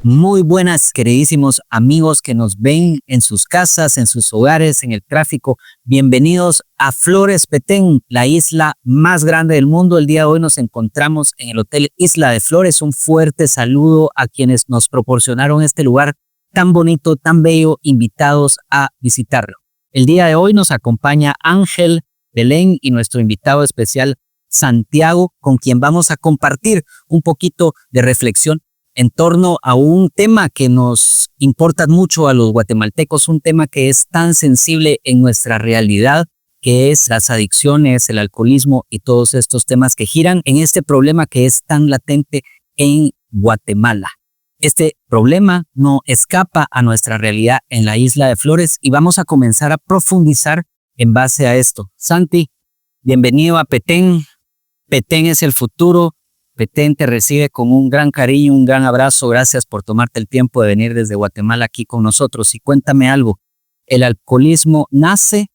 Muy buenas, queridísimos amigos que nos ven en sus casas, en sus hogares, en el tráfico. Bienvenidos a Flores Petén, la isla más grande del mundo. El día de hoy nos encontramos en el Hotel Isla de Flores. Un fuerte saludo a quienes nos proporcionaron este lugar tan bonito, tan bello, invitados a visitarlo. El día de hoy nos acompaña Ángel Belén y nuestro invitado especial Santiago, con quien vamos a compartir un poquito de reflexión en torno a un tema que nos importa mucho a los guatemaltecos, un tema que es tan sensible en nuestra realidad, que es las adicciones, el alcoholismo y todos estos temas que giran en este problema que es tan latente en Guatemala. Este problema no escapa a nuestra realidad en la Isla de Flores y vamos a comenzar a profundizar en base a esto. Santi, bienvenido a Petén. Petén es el futuro. Petén te recibe con un gran cariño, un gran abrazo. Gracias por tomarte el tiempo de venir desde Guatemala aquí con nosotros. Y cuéntame algo, ¿el alcoholismo nace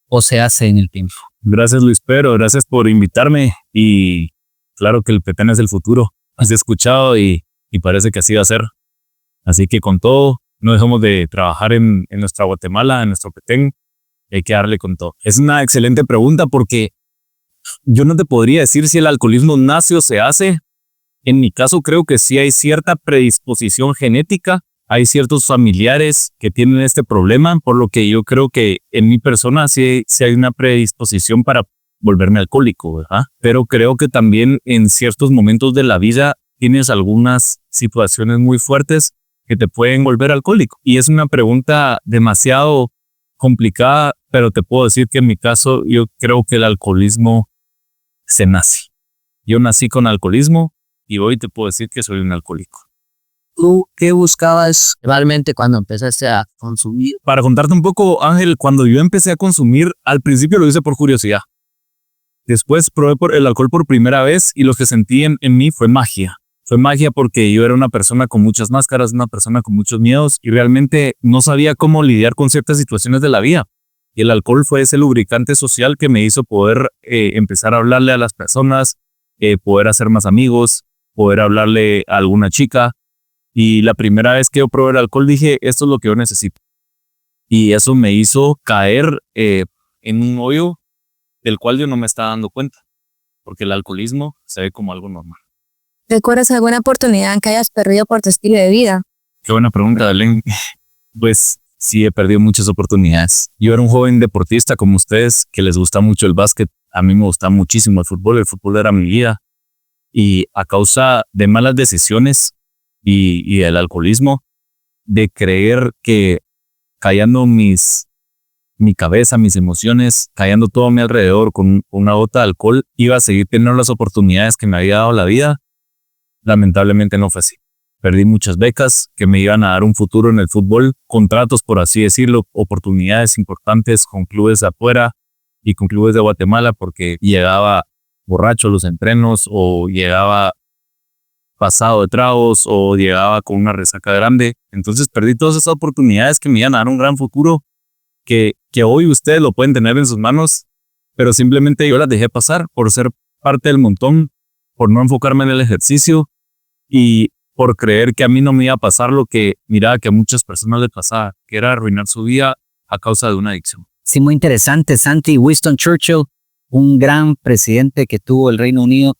o se hace en el tiempo? Gracias, Luis Pedro, gracias por invitarme. Y claro que el Petén es el futuro. Has escuchado y parece que así va a ser. Así que con todo, no dejamos de trabajar en nuestra Guatemala, en nuestro Petén. Hay que darle con todo. Es una excelente pregunta porque yo no te podría decir si el alcoholismo nace o se hace. En mi caso creo que sí hay cierta predisposición genética. Hay ciertos familiares que tienen este problema, por lo que yo creo que en mi persona sí hay una predisposición para volverme alcohólico, ¿verdad? Pero creo que también en ciertos momentos de la vida tienes algunas situaciones muy fuertes que te pueden volver alcohólico. Y es una pregunta demasiado complicada, pero te puedo decir que en mi caso yo creo que el alcoholismo se nace. Yo nací con alcoholismo y hoy te puedo decir que soy un alcohólico. ¿Tú qué buscabas realmente cuando empezaste a consumir? Para contarte un poco, Ángel, cuando yo empecé a consumir, al principio lo hice por curiosidad. Después probé el alcohol por primera vez y lo que sentí en mí fue magia. Fue magia porque yo era una persona con muchas máscaras, una persona con muchos miedos y realmente no sabía cómo lidiar con ciertas situaciones de la vida. Y el alcohol fue ese lubricante social que me hizo poder empezar a hablarle a las personas, poder hacer más amigos, poder hablarle a alguna chica. Y la primera vez que yo probé el alcohol dije, esto es lo que yo necesito. Y eso me hizo caer en un hoyo del cual yo no me estaba dando cuenta, porque el alcoholismo se ve como algo normal. ¿Recuerdas alguna oportunidad en que hayas perdido por tu estilo de vida? Qué buena pregunta, Belén. Pues sí, he perdido muchas oportunidades. Yo era un joven deportista como ustedes, que les gusta mucho el básquet. A mí me gusta muchísimo el fútbol era mi vida. Y a causa de malas decisiones y del alcoholismo, de creer que callando mi cabeza, mis emociones, callando todo a mi alrededor con una gota de alcohol, iba a seguir teniendo las oportunidades que me había dado la vida, lamentablemente no fue así. Perdí muchas becas que me iban a dar un futuro en el fútbol, contratos, por así decirlo, oportunidades importantes con clubes de afuera y con clubes de Guatemala, porque llegaba borracho a los entrenos o llegaba pasado de tragos o llegaba con una resaca grande. Entonces perdí todas esas oportunidades que me iban a dar un gran futuro, que hoy ustedes lo pueden tener en sus manos, pero simplemente yo las dejé pasar por ser parte del montón, por no enfocarme en el ejercicio y por creer que a mí no me iba a pasar lo que miraba que a muchas personas les pasaba, que era arruinar su vida a causa de una adicción. Sí, muy interesante, Santi. Winston Churchill, un gran presidente que tuvo el Reino Unido,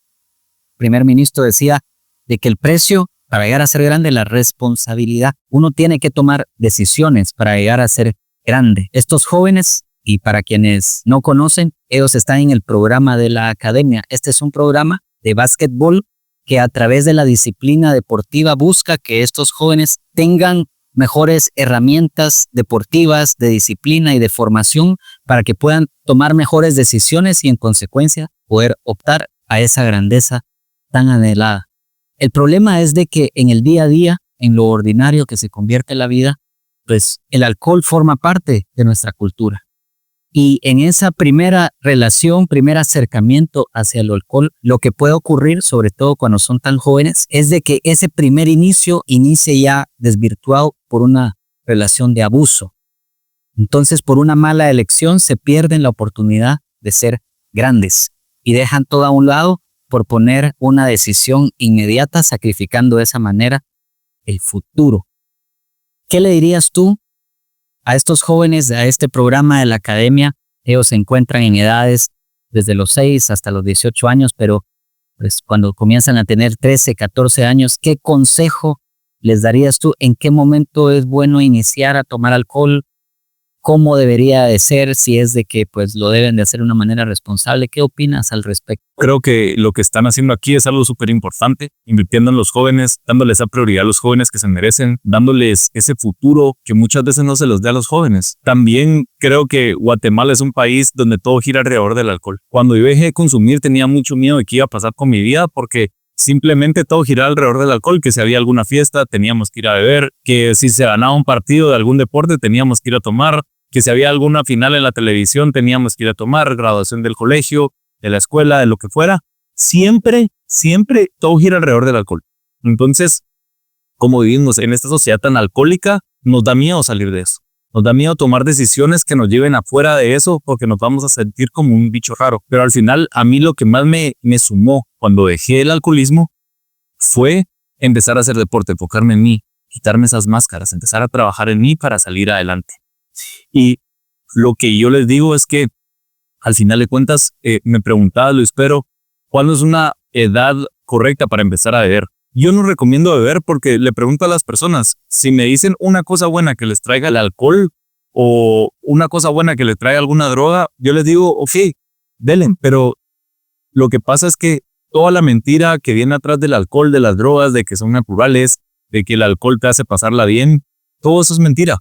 primer ministro, decía de que el precio para llegar a ser grande es la responsabilidad. Uno tiene que tomar decisiones para llegar a ser grande. Estos jóvenes, y para quienes no conocen, ellos están en el programa de la academia. Este es un programa de básquetbol que a través de la disciplina deportiva busca que estos jóvenes tengan mejores herramientas deportivas, de disciplina y de formación para que puedan tomar mejores decisiones y en consecuencia poder optar a esa grandeza tan anhelada. El problema es de que en el día a día, en lo ordinario que se convierte en la vida, pues el alcohol forma parte de nuestra cultura. Y en esa primera relación, primer acercamiento hacia el alcohol, lo que puede ocurrir, sobre todo cuando son tan jóvenes, es de que ese primer inicie ya desvirtuado por una relación de abuso. Entonces, por una mala elección, se pierden la oportunidad de ser grandes y dejan todo a un lado por poner una decisión inmediata, sacrificando de esa manera el futuro. ¿Qué le dirías tú a estos jóvenes, a este programa de la academia? Ellos se encuentran en edades desde los 6 hasta los 18 años, pero pues cuando comienzan a tener 13, 14 años, ¿qué consejo les darías tú? ¿En qué momento es bueno iniciar a tomar alcohol? ¿Cómo debería de ser? Si es de que pues lo deben de hacer de una manera responsable. ¿Qué opinas al respecto? Creo que lo que están haciendo aquí es algo súper importante, invirtiendo en los jóvenes, dándoles esa prioridad a los jóvenes que se merecen, dándoles ese futuro que muchas veces no se los da a los jóvenes. También creo que Guatemala es un país donde todo gira alrededor del alcohol. Cuando yo dejé de consumir tenía mucho miedo de qué iba a pasar con mi vida porque simplemente todo giraba alrededor del alcohol, que si había alguna fiesta teníamos que ir a beber, que si se ganaba un partido de algún deporte teníamos que ir a tomar, que si había alguna final en la televisión teníamos que ir a tomar, graduación del colegio, de la escuela, de lo que fuera. Siempre todo gira alrededor del alcohol. Entonces, como vivimos en esta sociedad tan alcohólica, nos da miedo salir de eso. Nos da miedo tomar decisiones que nos lleven afuera de eso porque nos vamos a sentir como un bicho raro. Pero al final, a mí lo que más me sumó cuando dejé el alcoholismo fue empezar a hacer deporte, enfocarme en mí, quitarme esas máscaras, empezar a trabajar en mí para salir adelante. Y lo que yo les digo es que al final de cuentas, me preguntaba Luis, pero ¿cuál es una edad correcta para empezar a beber? Yo no recomiendo beber porque le pregunto a las personas, si me dicen una cosa buena que les traiga el alcohol o una cosa buena que les traiga alguna droga, yo les digo, ok, denle. Pero lo que pasa es que toda la mentira que viene atrás del alcohol, de las drogas, de que son naturales, de que el alcohol te hace pasarla bien, todo eso es mentira.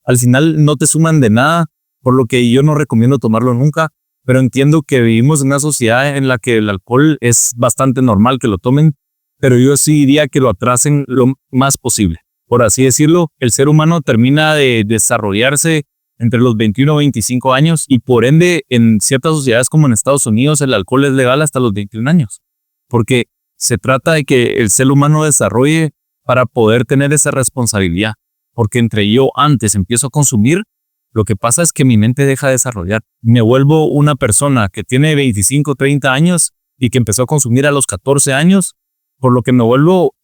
Al final no te suman de nada, por lo que yo no recomiendo tomarlo nunca, pero entiendo que vivimos en una sociedad en la que el alcohol es bastante normal que lo tomen, pero yo sí diría que lo atrasen lo más posible. Por así decirlo, el ser humano termina de desarrollarse entre los 21 y 25 años y por ende en ciertas sociedades como en Estados Unidos el alcohol es legal hasta los 21 años, porque se trata de que el ser humano desarrolle para poder tener esa responsabilidad. Porque entre yo antes empiezo a consumir, lo que pasa es que mi mente deja de desarrollar. Me vuelvo una persona que tiene 25, 30 años y que empezó a consumir a los 14 años, por lo que me vuelvo,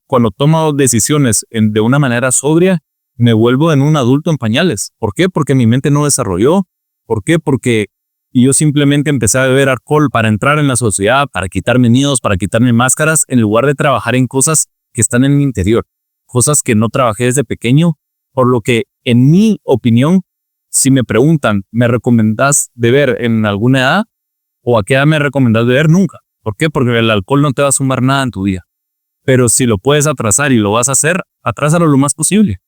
cuando tomo decisiones de una manera sobria, me vuelvo en un adulto en pañales. ¿Por qué? Porque mi mente no desarrolló. ¿Por qué? Porque yo simplemente empecé a beber alcohol para entrar en la sociedad, para quitarme miedos, para quitarme máscaras, en lugar de trabajar en cosas que están en mi interior. Cosas que no trabajé desde pequeño, por lo que, en mi opinión, si me preguntan, ¿me recomendás beber en alguna edad? ¿O a qué edad me recomendás beber? Nunca. ¿Por qué? Porque el alcohol no te va a sumar nada en tu vida. Pero si lo puedes atrasar y lo vas a hacer, atrásalo lo más posible.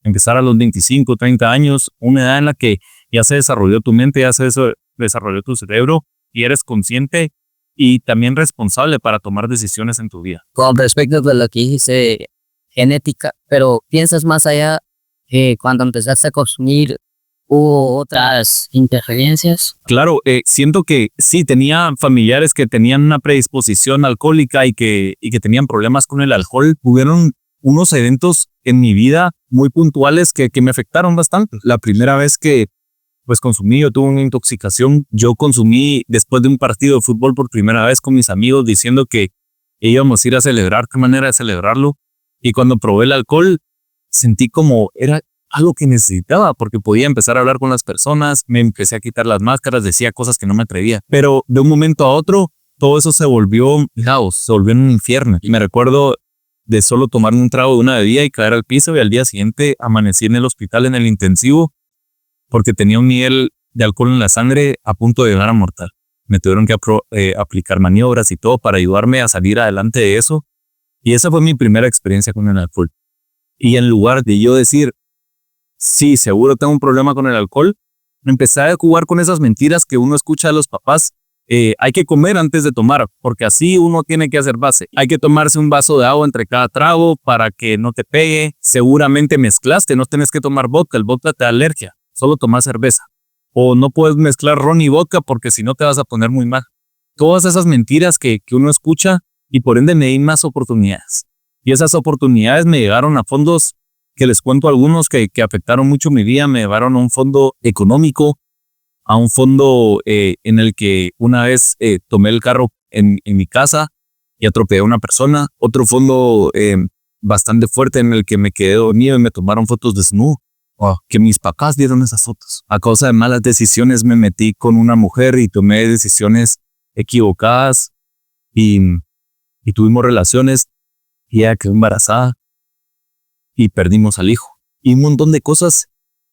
Empezar a los 25, 30 años, una edad en la que ya se desarrolló tu mente, ya se desarrolló tu cerebro y eres consciente y también responsable para tomar decisiones en tu vida. Con respecto a lo que dijiste, genética, pero piensas más allá, cuando empezaste a consumir, ¿hubo otras interferencias? Claro, siento que sí, tenía familiares que tenían una predisposición alcohólica y que tenían problemas con el alcohol. Hubieron unos eventos en mi vida muy puntuales que me afectaron bastante. La primera vez que pues consumí, yo tuve una intoxicación. Yo consumí después de un partido de fútbol por primera vez con mis amigos diciendo que íbamos a ir a celebrar, qué manera de celebrarlo. Y cuando probé el alcohol, sentí como era algo que necesitaba porque podía empezar a hablar con las personas, me empecé a quitar las máscaras, decía cosas que no me atrevía. Pero de un momento a otro, todo eso se volvió caos, se volvió un infierno. Y me recuerdo de solo tomarme un trago de una bebida y caer al piso y al día siguiente amanecí en el hospital en el intensivo porque tenía un nivel de alcohol en la sangre a punto de llegar a mortal. Me tuvieron que aplicar maniobras y todo para ayudarme a salir adelante de eso. Y esa fue mi primera experiencia con el alcohol. Y en lugar de yo decir, sí, seguro tengo un problema con el alcohol, empecé a jugar con esas mentiras que uno escucha de los papás. Hay que comer antes de tomar, porque así uno tiene que hacer base. Hay que tomarse un vaso de agua entre cada trago para que no te pegue. Seguramente mezclaste, no tienes que tomar vodka, el vodka te da alergia, solo tomar cerveza. O no puedes mezclar ron y vodka porque si no te vas a poner muy mal. Todas esas mentiras que uno escucha y por ende me di más oportunidades. Y esas oportunidades me llegaron a fondos que les cuento algunos que afectaron mucho mi vida. Me llevaron a un fondo económico, a un fondo en el que una vez tomé el carro en mi casa y atropellé a una persona. Otro fondo bastante fuerte en el que me quedé dormido y me tomaron fotos desnudo. Que mis papás dieron esas fotos. A causa de malas decisiones me metí con una mujer y tomé decisiones equivocadas y tuvimos relaciones y ella quedó embarazada y perdimos al hijo. Y un montón de cosas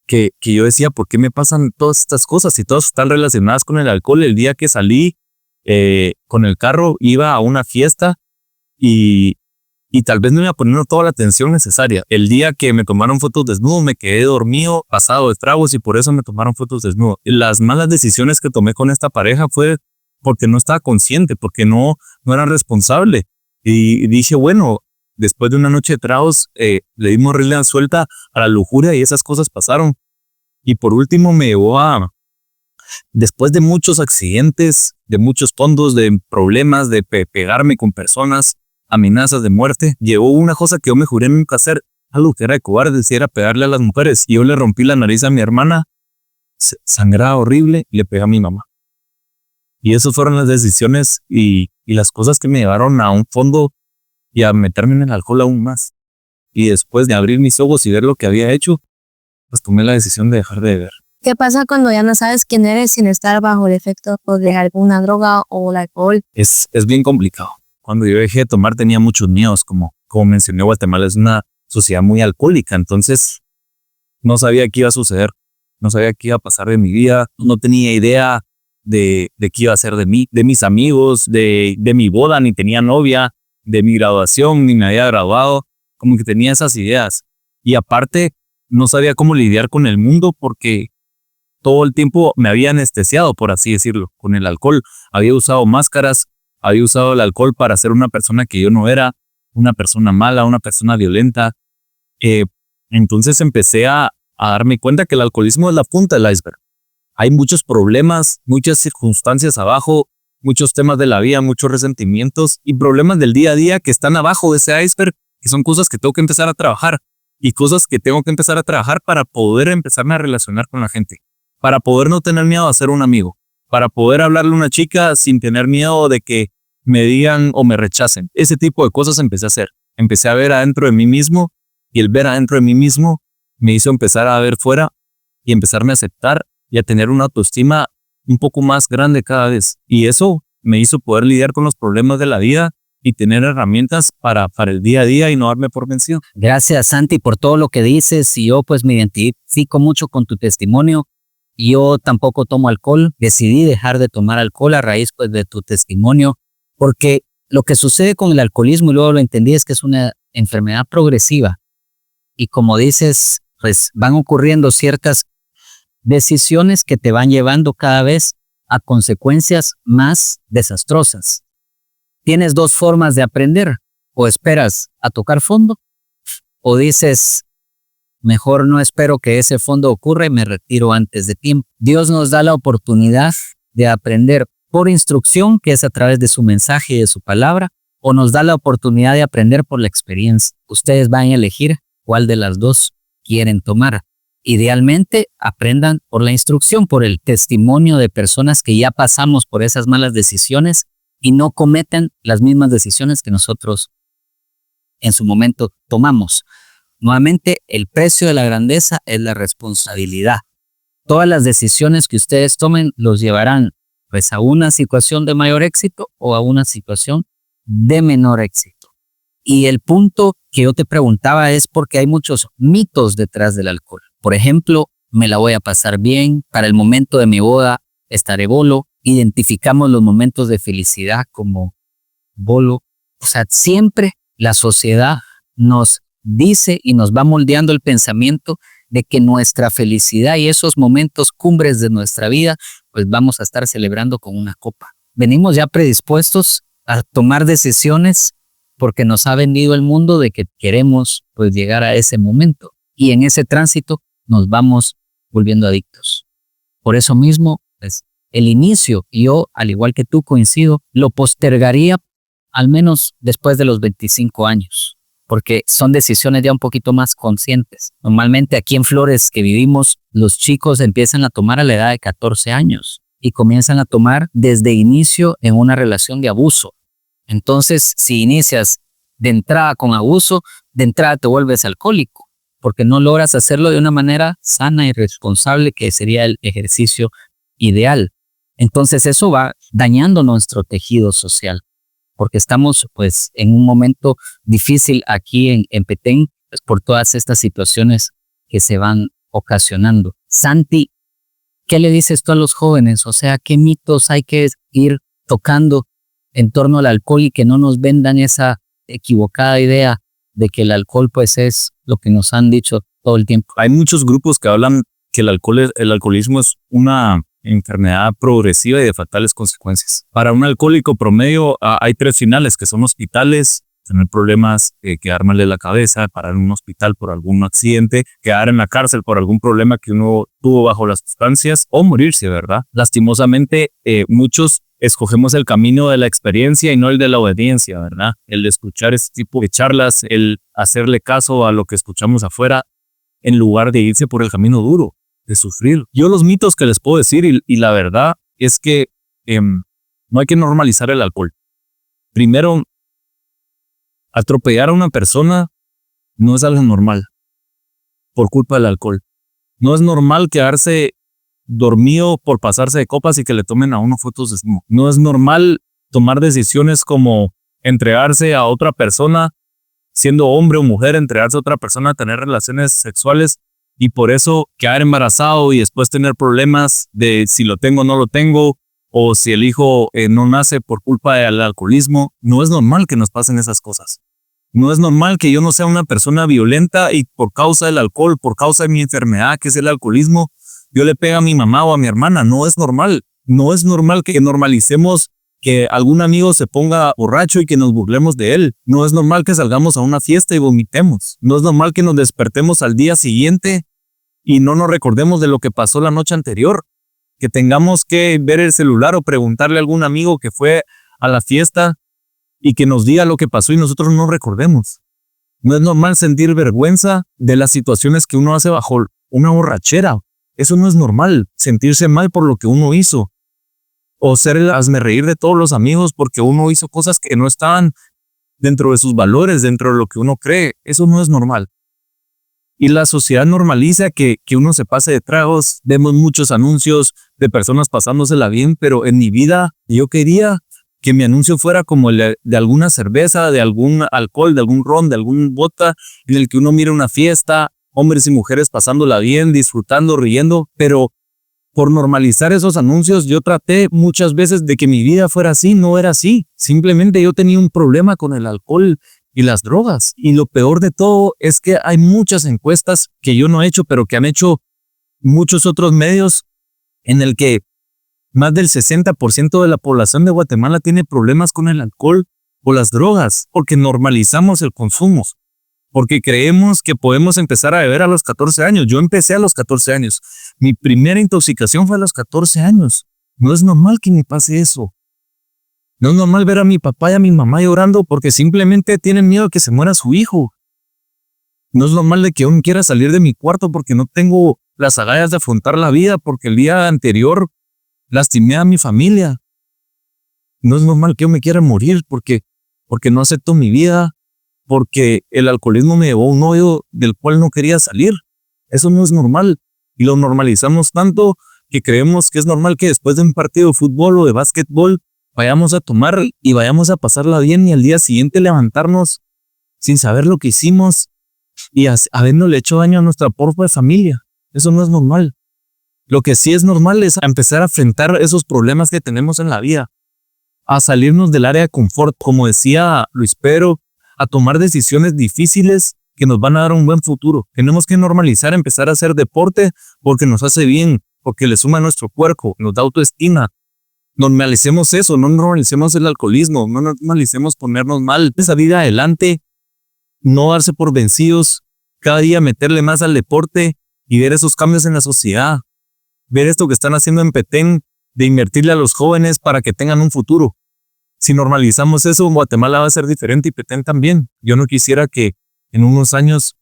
que yo decía, ¿por qué me pasan todas estas cosas? Y todas están relacionadas con el alcohol. El día que salí con el carro, iba a una fiesta y tal vez no iba poniendo toda la atención necesaria. El día que me tomaron fotos desnudo, me quedé dormido, pasado de tragos, y por eso me tomaron fotos desnudo. Las malas decisiones que tomé con esta pareja fue porque no estaba consciente, porque no era responsable. Y dije, bueno, después de una noche de tragos, le dimos rienda suelta a la lujuria y esas cosas pasaron. Y por último me llevó después de muchos accidentes, de muchos fondos, de problemas, de pegarme con personas, amenazas de muerte, llegó una cosa que yo me juré nunca hacer, algo que era de cobardes, y era pegarle a las mujeres. Y yo le rompí la nariz a mi hermana, sangraba horrible, y le pegué a mi mamá. Y esas fueron las decisiones y las cosas que me llevaron a un fondo y a meterme en el alcohol aún más. Y después de abrir mis ojos y ver lo que había hecho, pues tomé la decisión de dejar de beber. ¿Qué pasa cuando ya no sabes quién eres sin estar bajo el efecto de alguna droga o el alcohol? Es bien complicado. Cuando yo dejé de tomar tenía muchos miedos, como mencioné, Guatemala es una sociedad muy alcohólica, entonces no sabía qué iba a suceder, no sabía qué iba a pasar de mi vida, no tenía idea de qué iba a ser de mí, de mis amigos, de mi boda, ni tenía novia, de mi graduación, ni me había graduado, como que tenía esas ideas. Y aparte, no sabía cómo lidiar con el mundo porque todo el tiempo me había anestesiado, por así decirlo, con el alcohol. Había usado máscaras, había usado el alcohol para ser una persona que yo no era, una persona mala, una persona violenta. Entonces empecé a darme cuenta que el alcoholismo es la punta del iceberg. Hay muchos problemas, muchas circunstancias abajo, muchos temas de la vida, muchos resentimientos y problemas del día a día que están abajo de ese iceberg, que son cosas que tengo que empezar a trabajar y cosas que tengo que empezar a trabajar para poder empezarme a relacionar con la gente, para poder no tener miedo a ser un amigo, para poder hablarle a una chica sin tener miedo de que me digan o me rechacen. Ese tipo de cosas empecé a hacer. Empecé a ver adentro de mí mismo y el ver adentro de mí mismo me hizo empezar a ver fuera y empezarme a aceptar y a tener una autoestima un poco más grande cada vez. Y eso me hizo poder lidiar con los problemas de la vida y tener herramientas para el día a día y no darme por vencido. Gracias, Santi, por todo lo que dices. Y yo pues me identifico mucho con tu testimonio. Yo tampoco tomo alcohol. Decidí dejar de tomar alcohol a raíz pues de tu testimonio, porque lo que sucede con el alcoholismo, y luego lo entendí, es que es una enfermedad progresiva. Y como dices, pues van ocurriendo ciertas decisiones que te van llevando cada vez a consecuencias más desastrosas. Tienes dos formas de aprender: o esperas a tocar fondo, o dices, mejor no espero que ese fondo ocurra y me retiro antes de tiempo. Dios nos da la oportunidad de aprender por instrucción, que es a través de su mensaje y de su palabra, o nos da la oportunidad de aprender por la experiencia. Ustedes van a elegir cuál de las dos quieren tomar. Idealmente, aprendan por la instrucción, por el testimonio de personas que ya pasamos por esas malas decisiones y no cometen las mismas decisiones que nosotros en su momento tomamos. Nuevamente, el precio de la grandeza es la responsabilidad. Todas las decisiones que ustedes tomen los llevarán pues a una situación de mayor éxito o a una situación de menor éxito. Y el punto que yo te preguntaba es porque hay muchos mitos detrás del alcohol. Por ejemplo, me la voy a pasar bien, para el momento de mi boda estaré bolo. Identificamos los momentos de felicidad como bolo. O sea, siempre la sociedad nos dice y nos va moldeando el pensamiento de que nuestra felicidad y esos momentos cumbres de nuestra vida, pues vamos a estar celebrando con una copa. Venimos ya predispuestos a tomar decisiones porque nos ha vendido el mundo de que queremos pues llegar a ese momento. Y en ese tránsito nos vamos volviendo adictos. Por eso mismo, pues, el inicio, yo, al igual que tú, coincido, lo postergaría al menos después de los 25 años, porque son decisiones ya un poquito más conscientes. Normalmente aquí en Flores que vivimos, los chicos empiezan a tomar a la edad de 14 años y comienzan a tomar desde inicio en una relación de abuso. Entonces, si inicias de entrada con abuso, de entrada te vuelves alcohólico, porque no logras hacerlo de una manera sana y responsable, que sería el ejercicio ideal. Entonces eso va dañando nuestro tejido social, porque estamos pues en un momento difícil aquí en Petén, pues, por todas estas situaciones que se van ocasionando. Santi, ¿qué le dices tú a los jóvenes? O sea, ¿qué mitos hay que ir tocando en torno al alcohol y que no nos vendan esa equivocada idea de que el alcohol pues es lo que nos han dicho todo el tiempo? Hay muchos grupos que hablan que el alcoholismo es una enfermedad progresiva y de fatales consecuencias. Para un alcohólico promedio hay 3 finales, que son hospitales, tener problemas, quedar mal de la cabeza, parar en un hospital por algún accidente, quedar en la cárcel por algún problema que uno tuvo bajo las sustancias, o morirse, ¿verdad? Lastimosamente, muchos escogemos el camino de la experiencia y no el de la obediencia, ¿verdad? El de escuchar este tipo de charlas, el hacerle caso a lo que escuchamos afuera, en lugar de irse por el camino duro, de sufrir. Yo los mitos que les puedo decir, y la verdad es que no hay que normalizar el alcohol. Primero, atropellar a una persona no es algo normal por culpa del alcohol. No es normal quedarse dormido por pasarse de copas y que le tomen a uno fotos desnudo. No es normal tomar decisiones como entregarse a otra persona, siendo hombre o mujer, entregarse a otra persona, tener relaciones sexuales y por eso quedar embarazado y después tener problemas de si lo tengo o no lo tengo, o si el hijo no nace por culpa del alcoholismo. No es normal que nos pasen esas cosas. No es normal que yo no sea una persona violenta y por causa del alcohol, por causa de mi enfermedad que es el alcoholismo, yo le pego a mi mamá o a mi hermana. No es normal. No es normal que normalicemos que algún amigo se ponga borracho y que nos burlemos de él. No es normal que salgamos a una fiesta y vomitemos. No es normal que nos despertemos al día siguiente y no nos recordemos de lo que pasó la noche anterior. Que tengamos que ver el celular o preguntarle a algún amigo que fue a la fiesta y que nos diga lo que pasó y nosotros no recordemos. No es normal sentir vergüenza de las situaciones que uno hace bajo una borrachera. Eso no es normal, sentirse mal por lo que uno hizo. O ser el hazmerreír de todos los amigos porque uno hizo cosas que no estaban dentro de sus valores, dentro de lo que uno cree. Eso no es normal. Y la sociedad normaliza que uno se pase de tragos. Vemos muchos anuncios de personas pasándosela bien, pero en mi vida yo quería que mi anuncio fuera como el de alguna cerveza, de algún alcohol, de algún ron, de algún vodka, en el que uno mira una fiesta, hombres y mujeres pasándola bien, disfrutando, riendo, pero por normalizar esos anuncios yo traté muchas veces de que mi vida fuera así. No era así. Simplemente yo tenía un problema con el alcohol y las drogas. Y lo peor de todo es que hay muchas encuestas que yo no he hecho, pero que han hecho muchos otros medios, en el que más del 60% de la población de Guatemala tiene problemas con el alcohol o las drogas, porque normalizamos el consumo, porque creemos que podemos empezar a beber a los 14 años. Yo empecé a los 14 años. Mi primera intoxicación fue a los 14 años. No es normal que me pase eso. No es normal ver a mi papá y a mi mamá llorando porque simplemente tienen miedo de que se muera su hijo. No es normal de que yo no quiera salir de mi cuarto porque no tengo las agallas de afrontar la vida, porque el día anterior lastimé a mi familia. No es normal que yo me quiera morir porque no acepto mi vida, porque el alcoholismo me llevó a un hoyo del cual no quería salir. Eso no es normal. Y lo normalizamos tanto que creemos que es normal que después de un partido de fútbol o de básquetbol vayamos a tomar y vayamos a pasarla bien y al día siguiente levantarnos sin saber lo que hicimos y habiéndole hecho daño a nuestra propia familia. Eso no es normal. Lo que sí es normal es empezar a enfrentar esos problemas que tenemos en la vida, a salirnos del área de confort, como decía Luis Pedro, a tomar decisiones difíciles que nos van a dar un buen futuro. Tenemos que normalizar empezar a hacer deporte porque nos hace bien, porque le suma a nuestro cuerpo, nos da autoestima. Normalicemos eso, no normalicemos el alcoholismo, no normalicemos ponernos mal. Esa vida adelante, no darse por vencidos, cada día meterle más al deporte y ver esos cambios en la sociedad. Ver esto que están haciendo en Petén, de invertirle a los jóvenes para que tengan un futuro. Si normalizamos eso, Guatemala va a ser diferente y Petén también. Yo no quisiera que en unos años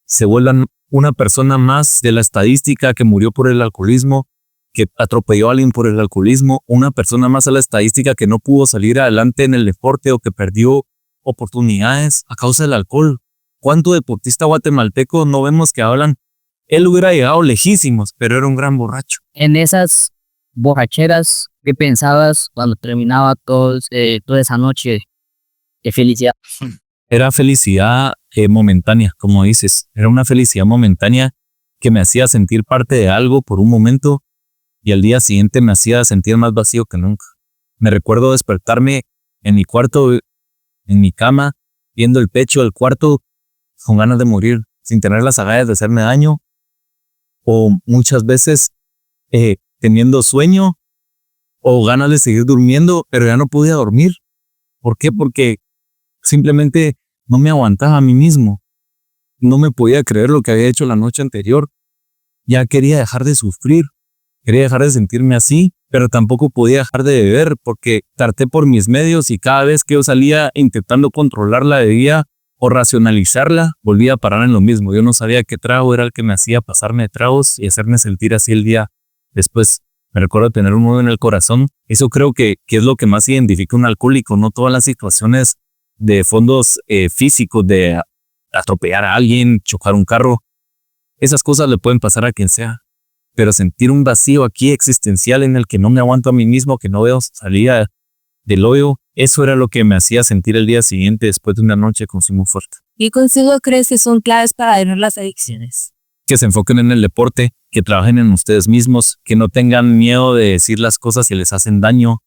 se vuelvan una persona más de la estadística que murió por el alcoholismo, que atropelló a alguien por el alcoholismo, una persona más a la estadística que no pudo salir adelante en el deporte o que perdió oportunidades a causa del alcohol. ¿Cuánto deportista guatemalteco no vemos que hablan? Él hubiera llegado lejísimos, pero era un gran borracho. En esas borracheras, ¿qué pensabas cuando terminaba toda esa noche de felicidad? Era felicidad momentánea, como dices. Era una felicidad momentánea que me hacía sentir parte de algo por un momento y al día siguiente me hacía sentir más vacío que nunca. Me recuerdo despertarme en mi cuarto, en mi cama, viendo el techo del cuarto con ganas de morir, sin tener las agallas de hacerme daño, o muchas veces teniendo sueño o ganas de seguir durmiendo, pero ya no podía dormir. ¿Por qué? Porque simplemente no me aguantaba a mí mismo. No me podía creer lo que había hecho la noche anterior. Ya quería dejar de sufrir, quería dejar de sentirme así, pero tampoco podía dejar de beber porque traté por mis medios y cada vez que yo salía intentando controlar la bebida o racionalizarla, volvía a parar en lo mismo. Yo no sabía qué trago era el que me hacía pasarme de tragos y hacerme sentir así el día después. Me recuerdo tener un nudo en el corazón. Eso creo que es lo que más identifica a un alcohólico, no todas las situaciones de fondos físicos, de atropellar a alguien, chocar un carro. Esas cosas le pueden pasar a quien sea. Pero sentir un vacío aquí existencial en el que no me aguanto a mí mismo, que no veo salida del hoyo, eso era lo que me hacía sentir el día siguiente después de una noche de consumo fuerte. ¿Qué consejo crees que son claves para detener las adicciones? Que se enfoquen en el deporte, que trabajen en ustedes mismos, que no tengan miedo de decir las cosas si les hacen daño,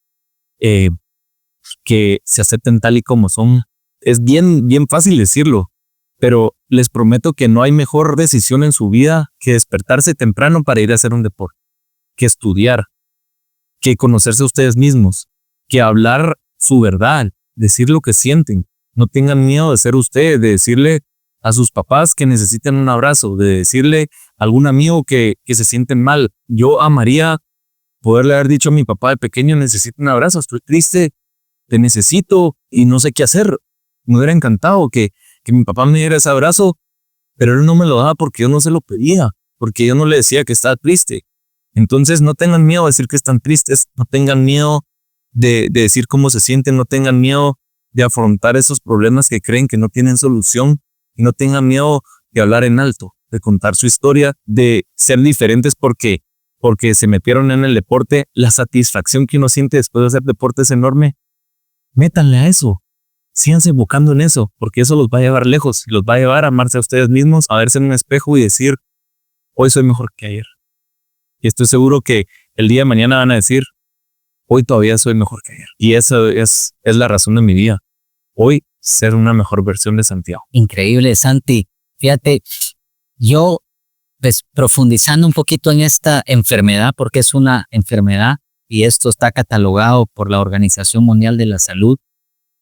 que se acepten tal y como son. Es bien fácil decirlo, pero les prometo que no hay mejor decisión en su vida que despertarse temprano para ir a hacer un deporte, que estudiar, que conocerse a ustedes mismos, que hablar su verdad, decir lo que sienten. No tengan miedo de ser ustedes, de decirle a sus papás que necesitan un abrazo, de decirle a algún amigo que se sienten mal. Yo amaría poderle haber dicho a mi papá de pequeño, necesito un abrazo, estoy triste, te necesito y no sé qué hacer. Me hubiera encantado que mi papá me diera ese abrazo, pero él no me lo daba porque yo no se lo pedía, porque yo no le decía que estaba triste. Entonces no tengan miedo de decir que están tristes, no tengan miedo de decir cómo se sienten, no tengan miedo de afrontar esos problemas que creen que no tienen solución y no tengan miedo de hablar en alto, de contar su historia, de ser diferentes porque se metieron en el deporte. La satisfacción que uno siente después de hacer deporte es enorme. Métanle a eso. Síganse enfocando en eso, porque eso los va a llevar lejos y los va a llevar a amarse a ustedes mismos, a verse en un espejo y decir, hoy soy mejor que ayer. Y estoy seguro que el día de mañana van a decir, hoy todavía soy mejor que ayer. Y esa es la razón de mi vida. Hoy ser una mejor versión de Santiago. Increíble, Santi. Fíjate, yo pues profundizando un poquito en esta enfermedad, porque es una enfermedad y esto está catalogado por la Organización Mundial de la Salud.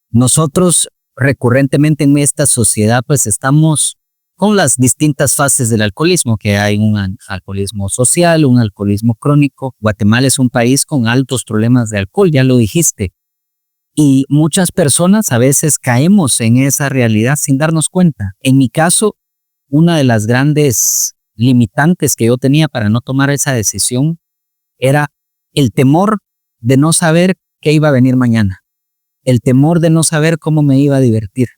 Nosotros recurrentemente en esta sociedad pues estamos con las distintas fases del alcoholismo, que hay un alcoholismo social, un alcoholismo crónico. Guatemala es un país con altos problemas de alcohol, ya lo dijiste. Y muchas personas a veces caemos en esa realidad sin darnos cuenta. En mi caso, una de las grandes limitantes que yo tenía para no tomar esa decisión era el temor de no saber qué iba a venir mañana. El temor de no saber cómo me iba a divertir.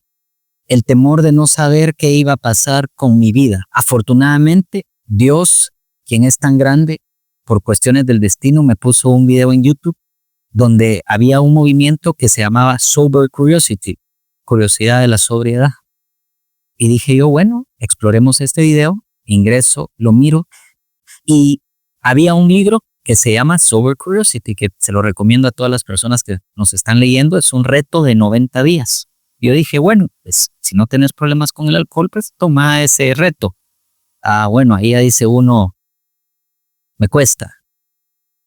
El temor de no saber qué iba a pasar con mi vida. Afortunadamente, Dios, quien es tan grande, por cuestiones del destino, me puso un video en YouTube donde había un movimiento que se llamaba Sober Curiosity, curiosidad de la sobriedad. Y dije yo, bueno, exploremos este video, ingreso, lo miro, y había un libro que se llama Sober Curiosity, que se lo recomiendo a todas las personas que nos están leyendo. Es un reto de 90 días. Yo dije, bueno, pues si no tienes problemas con el alcohol, pues toma ese reto. Bueno, ahí ya dice uno, me cuesta.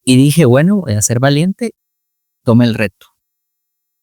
Y dije, bueno, voy a ser valiente, tome el reto.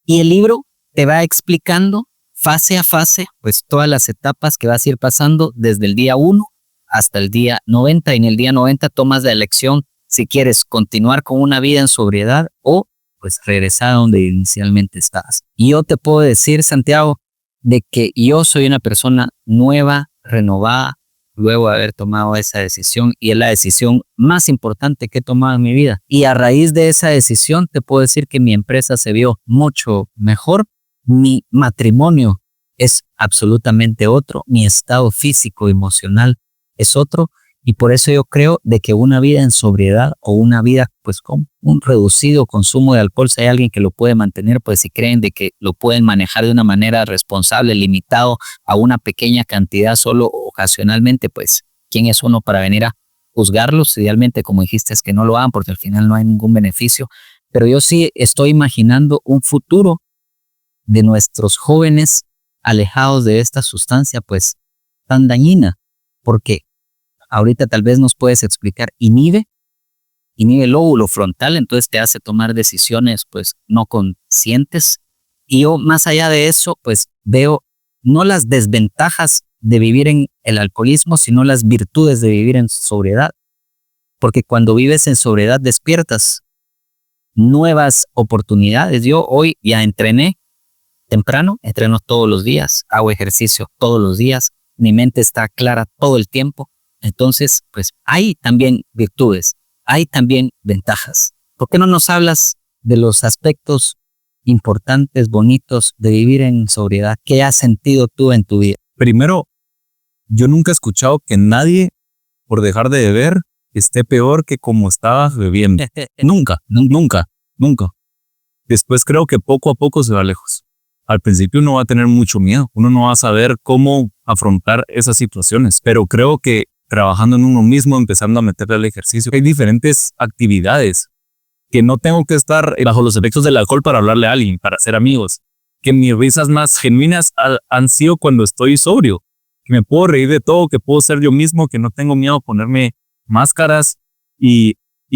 Y el libro te va explicando fase a fase, pues todas las etapas que vas a ir pasando desde el día 1 hasta el día 90. Y en el día 90 tomas la elección si quieres continuar con una vida en sobriedad o pues regresar a donde inicialmente estabas. Y yo te puedo decir, Santiago, de que yo soy una persona nueva, renovada, luego de haber tomado esa decisión, y es la decisión más importante que he tomado en mi vida. Y a raíz de esa decisión te puedo decir que mi empresa se vio mucho mejor, Mi matrimonio es absolutamente otro, mi estado físico, emocional es otro, y por eso yo creo de que una vida en sobriedad o una vida pues con un reducido consumo de alcohol, si hay alguien que lo puede mantener, pues si creen de que lo pueden manejar de una manera responsable, limitado a una pequeña cantidad solo ocasionalmente, pues ¿quién es uno para venir a juzgarlos? Idealmente, como dijiste, es que no lo hagan porque al final no hay ningún beneficio, pero yo sí estoy imaginando un futuro de nuestros jóvenes alejados de esta sustancia pues tan dañina, porque ahorita tal vez nos puedes explicar, inhibe el lóbulo frontal, entonces te hace tomar decisiones pues no conscientes, y yo más allá de eso pues veo no las desventajas de vivir en el alcoholismo, sino las virtudes de vivir en sobriedad, porque cuando vives en sobriedad despiertas nuevas oportunidades. Yo hoy ya entrené temprano, entreno todos los días, hago ejercicio todos los días, mi mente está clara todo el tiempo. Entonces, pues hay también virtudes, hay también ventajas. ¿Por qué no nos hablas de los aspectos importantes, bonitos de vivir en sobriedad? ¿Qué has sentido tú en tu vida? Primero, yo nunca he escuchado que nadie, por dejar de beber, esté peor que como estaba bebiendo. Nunca. Después creo que poco a poco se va lejos. Al principio uno va a tener mucho miedo, uno no va a saber cómo afrontar esas situaciones, pero creo que trabajando en uno mismo, empezando a meterle al ejercicio, hay diferentes actividades que no tengo que estar bajo los efectos del alcohol para hablarle a alguien, para ser amigos, que mis risas más genuinas han sido cuando estoy sobrio, que me puedo reír de todo, que puedo ser yo mismo, que no tengo miedo a ponerme máscaras y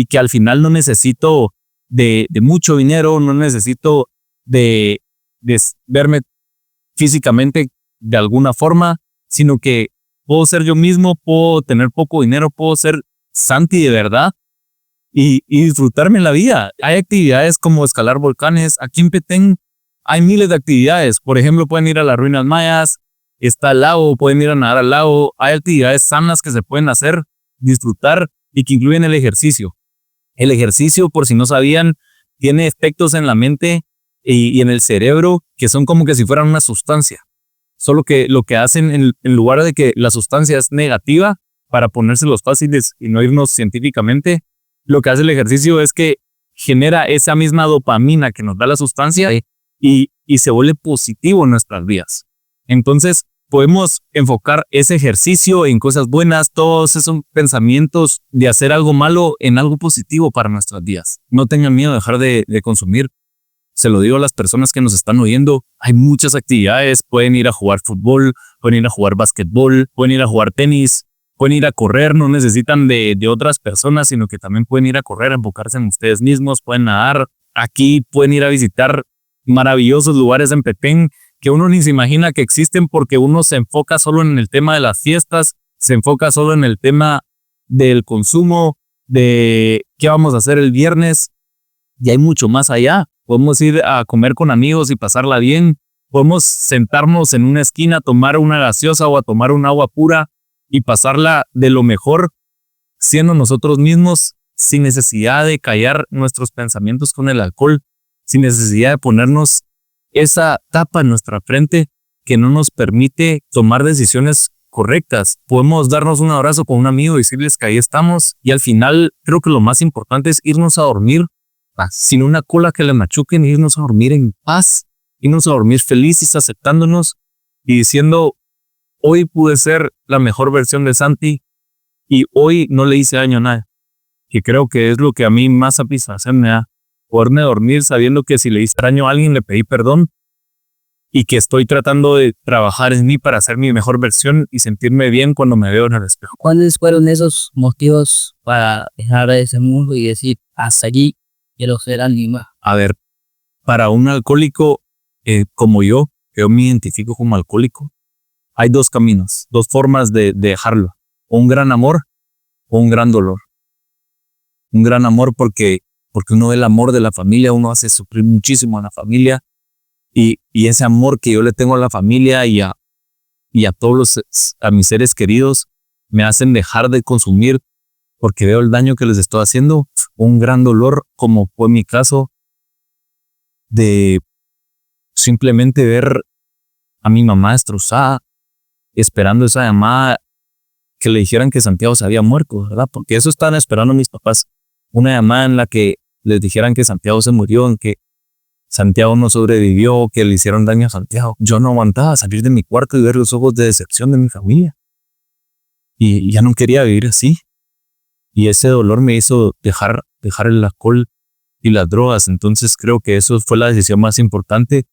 que al final no necesito de mucho dinero, no necesito de verme físicamente de alguna forma, sino que puedo ser yo mismo, puedo tener poco dinero, puedo ser Santi de verdad y disfrutarme la vida. Hay actividades como escalar volcanes. Aquí en Petén hay miles de actividades. Por ejemplo, pueden ir a las ruinas mayas, está el lago, pueden ir a nadar al lago. Hay actividades sanas que se pueden hacer, disfrutar y que incluyen el ejercicio. El ejercicio, por si no sabían, tiene efectos en la mente y en el cerebro que son como que si fueran una sustancia. Solo que lo que hacen en lugar de que la sustancia es negativa, para ponérselos fáciles y no irnos científicamente, lo que hace el ejercicio es que genera esa misma dopamina que nos da la sustancia y se vuelve positivo en nuestras vidas. Entonces podemos enfocar ese ejercicio en cosas buenas, todos esos pensamientos de hacer algo malo en algo positivo para nuestras vidas. No tengan miedo de dejar de consumir. Se lo digo a las personas que nos están oyendo, hay muchas actividades, pueden ir a jugar fútbol, pueden ir a jugar básquetbol, pueden ir a jugar tenis, pueden ir a correr, no necesitan de otras personas, sino que también pueden ir a correr, a enfocarse en ustedes mismos, pueden nadar. Aquí pueden ir a visitar maravillosos lugares en Petén que uno ni se imagina que existen porque uno se enfoca solo en el tema de las fiestas, se enfoca solo en el tema del consumo, de qué vamos a hacer el viernes, y hay mucho más allá. Podemos ir a comer con amigos y pasarla bien. Podemos sentarnos en una esquina a tomar una gaseosa o a tomar un agua pura y pasarla de lo mejor, siendo nosotros mismos, sin necesidad de callar nuestros pensamientos con el alcohol, sin necesidad de ponernos esa tapa en nuestra frente que no nos permite tomar decisiones correctas. Podemos darnos un abrazo con un amigo y decirles que ahí estamos, y al final creo que lo más importante es irnos a dormir sin una cola que le machuquen, irnos a dormir en paz, irnos a dormir felices, aceptándonos y diciendo: hoy pude ser la mejor versión de Santi y hoy no le hice daño a nadie. Que creo que es lo que a mí más satisfacción me da, poderme dormir sabiendo que si le hice daño a alguien le pedí perdón y que estoy tratando de trabajar en mí para ser mi mejor versión y sentirme bien cuando me veo en el espejo. ¿Cuáles fueron esos motivos para dejar ese mundo y decir, hasta allí quiero ser alguien más? A ver, para un alcohólico como yo me identifico como alcohólico, hay dos caminos, dos formas de dejarlo: un gran amor o un gran dolor. Un gran amor porque uno ve el amor de la familia, uno hace sufrir muchísimo a la familia, y ese amor que yo le tengo a la familia y a todos a mis seres queridos me hacen dejar de consumir porque veo el daño que les estoy haciendo. Un gran dolor, como fue mi caso, de simplemente ver a mi mamá destrozada, esperando esa llamada que le dijeran que Santiago se había muerto, ¿verdad? Porque eso estaban esperando mis papás. Una llamada en la que les dijeran que Santiago se murió, en que Santiago no sobrevivió, que le hicieron daño a Santiago. Yo no aguantaba salir de mi cuarto y ver los ojos de decepción de mi familia. Y ya no quería vivir así. Y ese dolor me hizo dejar el alcohol y las drogas. Entonces creo que eso fue la decisión más importante.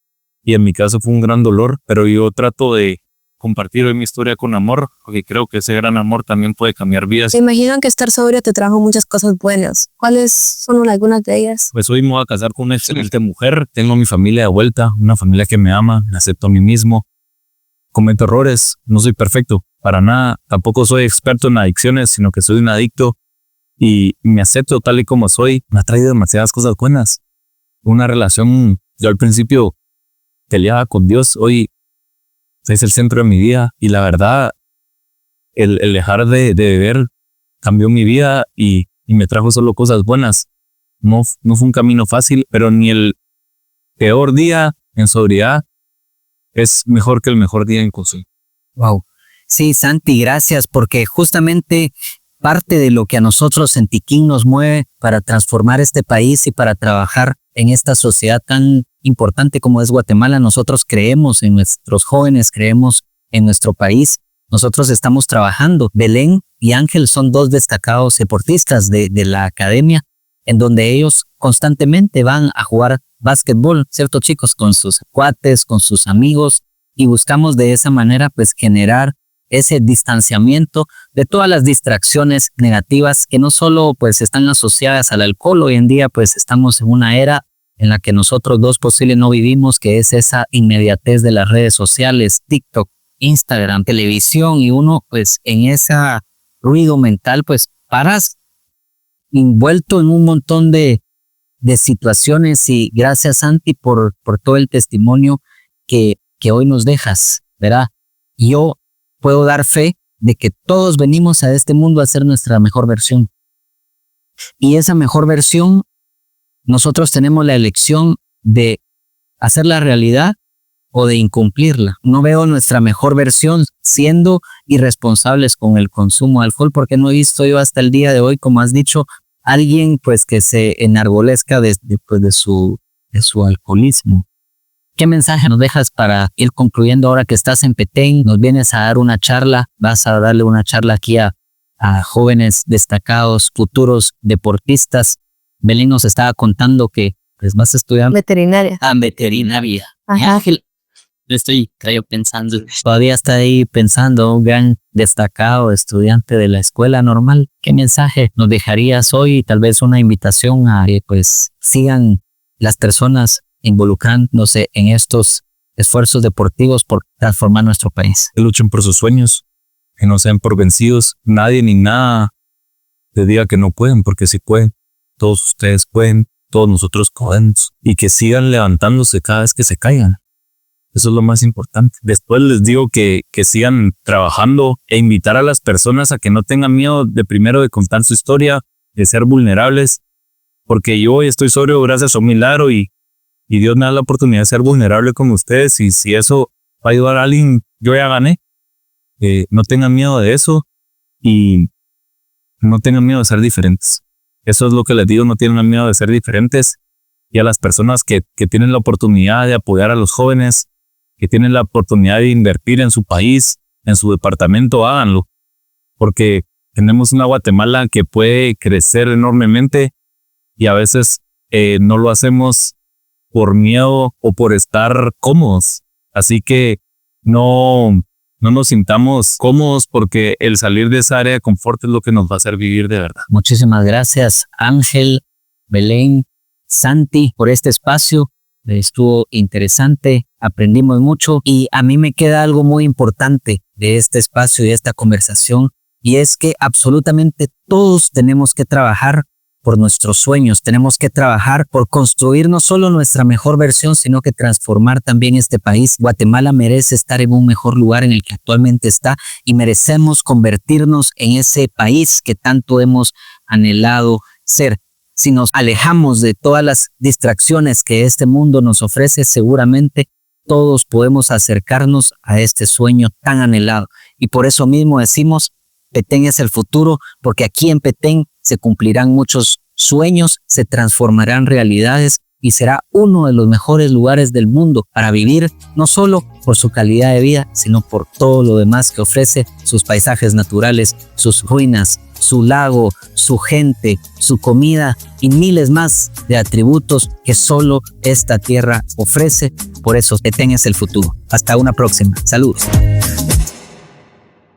Y en mi caso fue un gran dolor, pero yo trato de compartir hoy mi historia con amor, porque creo que ese gran amor también puede cambiar vidas. Me imagino que estar sobrio te trajo muchas cosas buenas. ¿Cuáles son algunas de ellas? Pues hoy me voy a casar con una excelente mujer, tengo a mi familia de vuelta, una familia que me ama, me acepto a mí mismo. Cometo errores, no soy perfecto, para nada, tampoco soy experto en adicciones, sino que soy un adicto y me acepto tal y como soy. Me ha traído demasiadas cosas buenas. Una relación, yo al principio peleaba con Dios, hoy es el centro de mi vida y la verdad, el dejar de beber cambió mi vida y me trajo solo cosas buenas. No fue un camino fácil, pero ni el peor día en sobriedad es mejor que el mejor día en consumo. Wow. Sí, Santi, gracias, porque justamente parte de lo que a nosotros en Tiquín nos mueve para transformar este país y para trabajar en esta sociedad tan importante como es Guatemala, nosotros creemos en nuestros jóvenes, creemos en nuestro país. Nosotros estamos trabajando. Belén y Ángel son dos destacados deportistas de la academia, en donde ellos constantemente van a jugar básquetbol, ¿cierto, chicos? Con sus cuates, con sus amigos, y buscamos de esa manera pues generar ese distanciamiento de todas las distracciones negativas que no solo pues están asociadas al alcohol. Hoy en día pues estamos en una era en la que nosotros dos posibles no vivimos, que es esa inmediatez de las redes sociales, TikTok, Instagram, televisión, y uno pues en ese ruido mental pues paras envuelto en un montón de situaciones. Y gracias, Santi, por todo el testimonio que hoy nos dejas, ¿verdad? Yo puedo dar fe de que todos venimos a este mundo a ser nuestra mejor versión. Y esa mejor versión, nosotros tenemos la elección de hacerla realidad o de incumplirla. No veo nuestra mejor versión siendo irresponsables con el consumo de alcohol, porque no he visto yo hasta el día de hoy, como has dicho, alguien pues que se enarbolezca de su alcoholismo. ¿Qué mensaje nos dejas para ir concluyendo ahora que estás en Petén? Nos vienes a dar una charla, vas a darle una charla aquí a jóvenes destacados, futuros deportistas. Belén nos estaba contando que pues vas a estudiar Veterinaria. Veterinaria. Ajá. Ángel, estoy pensando. Todavía está ahí pensando, un gran destacado estudiante de la escuela normal. ¿Qué mensaje nos dejarías hoy? Y tal vez una invitación a que pues sigan las personas involucrándose en estos esfuerzos deportivos por transformar nuestro país. Que luchen por sus sueños, que no sean por vencidos. Nadie ni nada les diga que no pueden, porque sí pueden. Todos ustedes pueden, todos nosotros podemos. Y que sigan levantándose cada vez que se caigan. Eso es lo más importante. Después les digo que sigan trabajando e invitar a las personas a que no tengan miedo de primero de contar su historia, de ser vulnerables, porque yo hoy estoy sobrio gracias a un milagro y Dios me da la oportunidad de ser vulnerable con ustedes, y si eso va a ayudar a alguien, yo ya gané. No tengan miedo de eso y no tengan miedo de ser diferentes. Eso es lo que les digo, no tengan miedo de ser diferentes. Y a las personas que tienen la oportunidad de apoyar a los jóvenes, que tienen la oportunidad de invertir en su país, en su departamento, háganlo. Porque tenemos una Guatemala que puede crecer enormemente y a veces no lo hacemos por miedo o por estar cómodos. Así que no nos sintamos cómodos, porque el salir de esa área de confort es lo que nos va a hacer vivir de verdad. Muchísimas gracias, Ángel, Belén, Santi, por este espacio. Estuvo interesante, aprendimos mucho, y a mí me queda algo muy importante de este espacio y de esta conversación, y es que absolutamente todos tenemos que trabajar por nuestros sueños, tenemos que trabajar por construir no solo nuestra mejor versión, sino que transformar también este país. Guatemala merece estar en un mejor lugar en el que actualmente está, y merecemos convertirnos en ese país que tanto hemos anhelado ser. si nos alejamos de todas las distracciones que este mundo nos ofrece, seguramente todos podemos acercarnos a este sueño tan anhelado. Y por eso mismo decimos, Petén es el futuro, porque aquí en Petén se cumplirán muchos sueños, se transformarán realidades y será uno de los mejores lugares del mundo para vivir, no solo por su calidad de vida, sino por todo lo demás que ofrece, sus paisajes naturales, sus ruinas, su lago, su gente, su comida y miles más de atributos que solo esta tierra ofrece. Por eso Petén es el futuro. Hasta una próxima. Saludos.